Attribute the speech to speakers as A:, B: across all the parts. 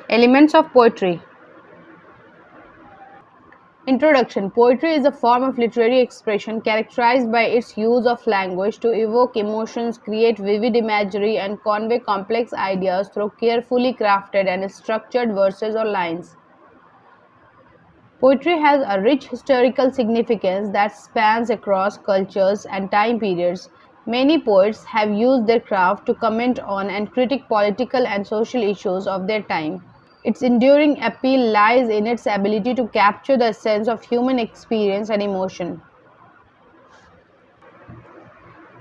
A: Elements of poetry. Introduction. Poetry is a form of literary expression characterized by its use of language to evoke emotions, create vivid imagery, and convey complex ideas through carefully crafted and structured verses or lines. Poetry has a rich historical significance that spans across cultures and time periods. Many poets have used their craft to comment on and critique political and social issues of their time. Its enduring appeal lies in its ability to capture the essence of human experience and emotion.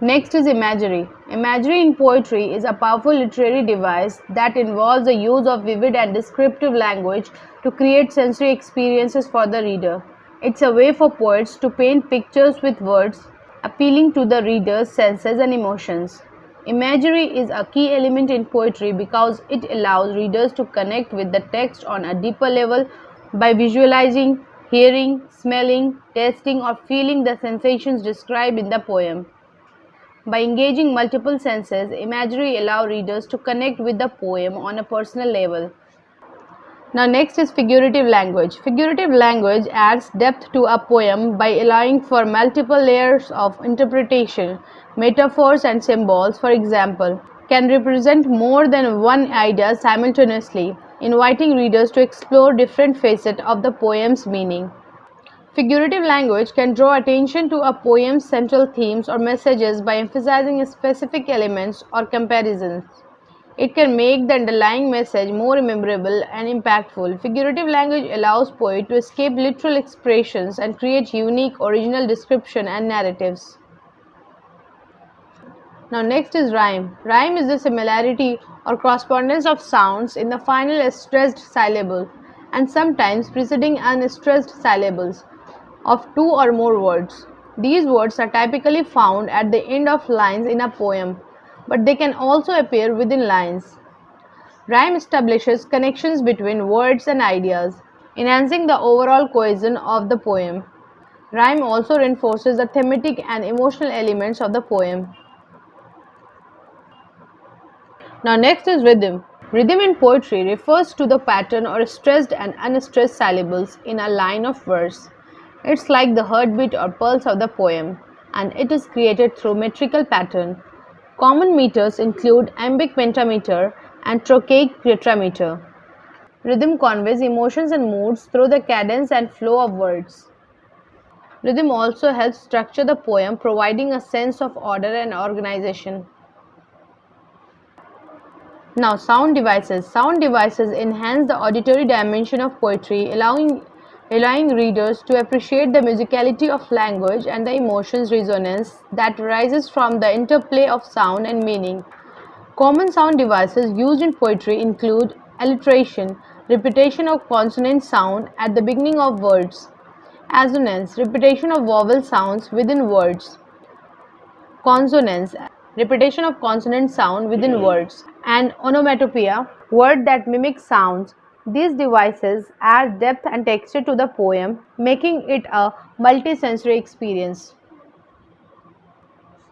A: Next is imagery. Imagery in poetry is a powerful literary device that involves the use of vivid and descriptive language to create sensory experiences for the reader. It's a way for poets to paint pictures with words, appealing to the reader's senses and emotions. Imagery is a key element in poetry because it allows readers to connect with the text on a deeper level by visualizing, hearing, smelling, tasting, or feeling the sensations described in the poem. By engaging multiple senses, imagery allows readers to connect with the poem on a personal level. Now, next is figurative language. Figurative language adds depth to a poem by allowing for multiple layers of interpretation. Metaphors and symbols, for example, can represent more than one idea simultaneously, inviting readers to explore different facets of the poem's meaning. Figurative language can draw attention to a poem's central themes or messages by emphasizing specific elements or comparisons. It can make the underlying message more memorable and impactful. Figurative language allows poets to escape literal expressions and create unique, original description and narratives. Now next is rhyme. Rhyme is the similarity or correspondence of sounds in the final stressed syllable and sometimes preceding unstressed syllables of two or more words. These words are typically found at the end of lines in a poem, but they can also appear within lines. Rhyme establishes connections between words and ideas, enhancing the overall cohesion of the poem. Rhyme also reinforces the thematic and emotional elements of the poem. Now next is rhythm. Rhythm in poetry refers to the pattern or stressed and unstressed syllables in a line of verse. It's like the heartbeat or pulse of the poem, and it is created through metrical pattern. Common meters include iambic pentameter and trochaic tetrameter. Rhythm conveys emotions and moods through the cadence and flow of words. Rhythm also helps structure the poem, providing a sense of order and organization. Now, sound devices. Sound devices enhance the auditory dimension of poetry, allowing readers to appreciate the musicality of language and the emotions resonance that arises from the interplay of sound and meaning. Common sound devices used in poetry include alliteration, repetition of consonant sound at the beginning of words; assonance, repetition of vowel sounds within words; consonance, repetition of consonant sound within words; and onomatopoeia, word that mimic sounds. These devices add depth and texture to the poem, making it a multisensory experience.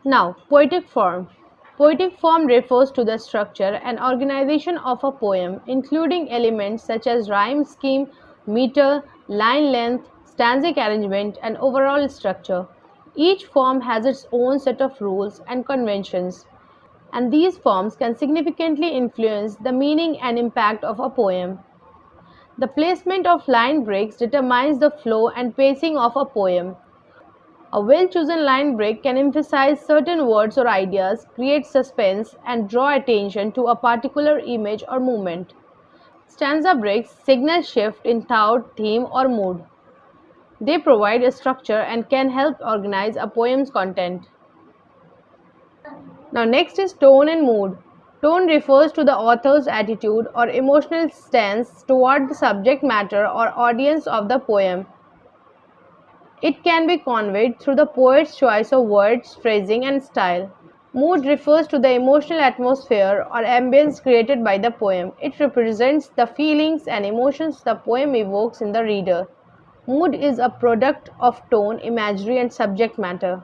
A: Now, poetic form. Poetic form refers to the structure and organization of a poem, including elements such as rhyme scheme, meter, line length, stanzic arrangement, and overall structure. Each form has its own set of rules and conventions, and these forms can significantly influence the meaning and impact of a poem. The placement of line breaks determines the flow and pacing of a poem. A well-chosen line break can emphasize certain words or ideas, create suspense, and draw attention to a particular image or movement. Stanza breaks signal shift in thought, theme, or mood. They provide a structure and can help organize a poem's content. Now, next is tone and mood. Tone refers to the author's attitude or emotional stance toward the subject matter or audience of the poem. It can be conveyed through the poet's choice of words, phrasing, and style. Mood refers to the emotional atmosphere or ambience created by the poem. It represents the feelings and emotions the poem evokes in the reader. Mood is a product of tone, imagery, and subject matter.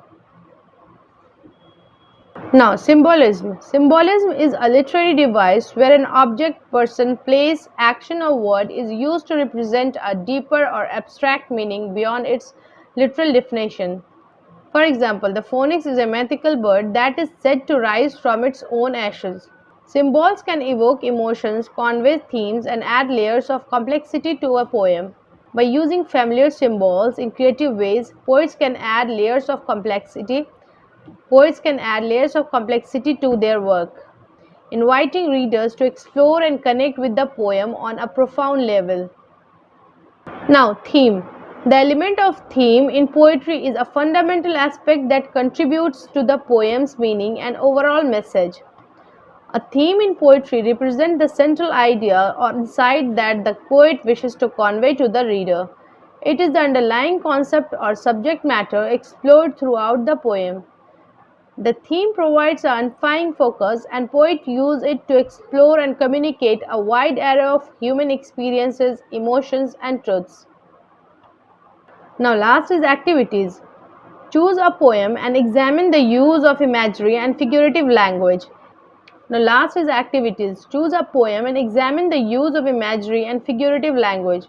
A: Now, symbolism. Symbolism is a literary device where an object, person, place, action, or word is used to represent a deeper or abstract meaning beyond its literal definition. For example, the phoenix is a mythical bird that is said to rise from its own ashes. Symbols can evoke emotions, convey themes, and add layers of complexity to a poem. By using familiar symbols in creative ways, poets can add layers of complexity to their work, inviting readers to explore and connect with the poem on a profound level. Now, theme. The element of theme in poetry is a fundamental aspect that contributes to the poem's meaning and overall message. A theme in poetry represents the central idea or insight that the poet wishes to convey to the reader. It is the underlying concept or subject matter explored throughout the poem. The theme provides an unifying focus, and poets use it to explore and communicate a wide array of human experiences, emotions, and truths. Now, last is activities. Choose a poem and examine the use of imagery and figurative language. Now, last is activities. Choose a poem and examine the use of imagery and figurative language.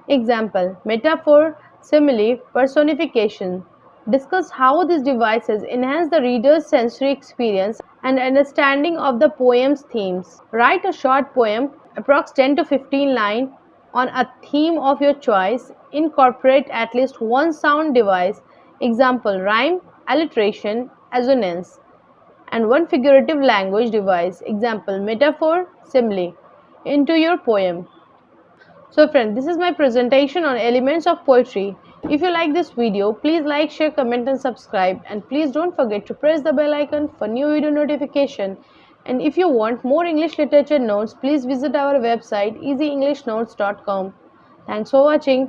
A: Example: metaphor, simile, personification. Discuss how these devices enhance the reader's sensory experience and understanding of the poem's themes. Write a short poem, approx 10 to 15 lines, on a theme of your choice. Incorporate at least one sound device, example rhyme, alliteration, assonance, and one figurative language device, example metaphor, simile, into your poem. So friends, this is my presentation on elements of poetry. If you like this video, please like, share, comment and subscribe, and please don't forget to press the bell icon for new video notification. And if you want more English literature notes, please visit our website easyenglishnotes.com. Thanks for watching.